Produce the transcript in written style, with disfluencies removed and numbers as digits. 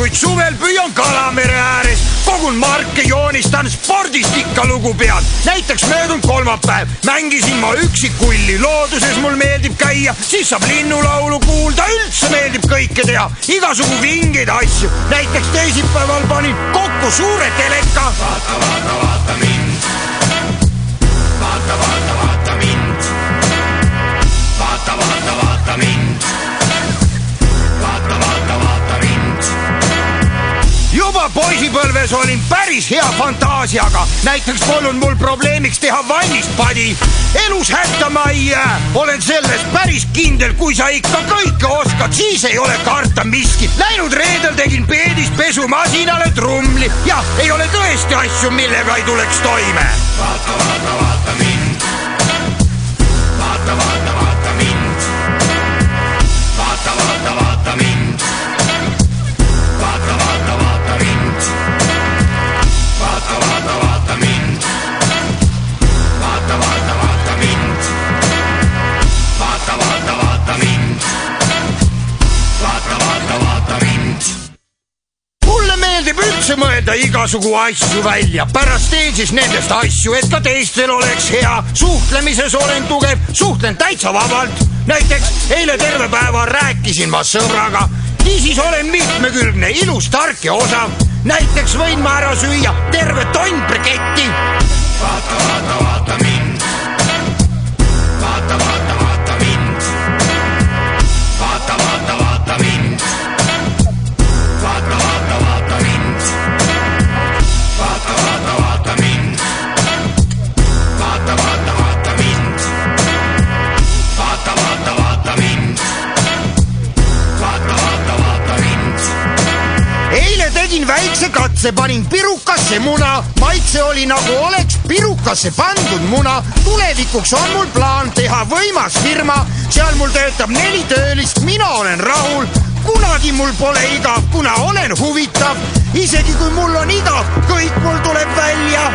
kuid suvel püüan Kalamere ääres. Kogun marke, joonistan, spordist ikka lugu pean. Näiteks möödunud kolmapäev mängisin ma üksikulli. Looduses mul meeldib käia, siis saab linnulaulu kuulda. Üldse meeldib kõike teha, igasugu vingeid asju. Näiteks teisipäeval panin kokku suure teleka. Vaata, vaata, vaata mind. Vaata, vaata, vaata mind. Vaata, vaata, vaata mind. Vaata, vaata, vaata mind. Juba poisipõlves olin päris hea fantaasiaga. Näiteks polnud mul probleemiks teha vannist padi. Elus hätta ma ei jää, olen selles päris kindel. Kui sa ikka kõike oskad, siis ei ole karta miski. Läinud reedel tegin peedist pesumasinale trumli. Ja ei ole tõesti asju, millega ei tuleks toime. Vaata, vaata, vaata mind. Vaata, vaata, vaata mind. Vaata, vaata, vaata mind. Vaata, vaata, vaata mind. Vaata, vaata, vaata mind. Vaata, vaata, vaata mind. Vaata, vaata, vaata mind. Vaata, vaata, vaata mind. Mulle meeldib üldse mõelda igasugu asju välja. Pärast teen siis nendest asju, et ka teistel oleks hea. Suhtlemises olen tugev, suhtlen täitsa vabalt. Näiteks eile terve päeva rääkisin ma sõbraga. Niisiis olen mitmekülgne, ilus, tark ja osav. Näiteks võin ma ära süüa terve tonn briketti. Vaata, vaata, vaata mind. Vaata, vaata, vaata mind. Vaata, vaata, vaata mind. Vaata, vaata, vaata mind. Vaata, vaata, vaata mind. Vaata, vaata, vaata mind. Vaata, vaata, vaata mind. Vaata, vaata, vaata mind. Eile tegin väikse katse, panin pirukasse muna. Maitse oli nagu oleks pirukasse pandud muna. Tulevikuks on mul plaan teha võimas firma. Seal mul töötab 4 töölist, mina olen rahul. Kunagi mul pole igav, kuna olen huvitav. Isegi kui mul on igav, kõik mul tuleb välja.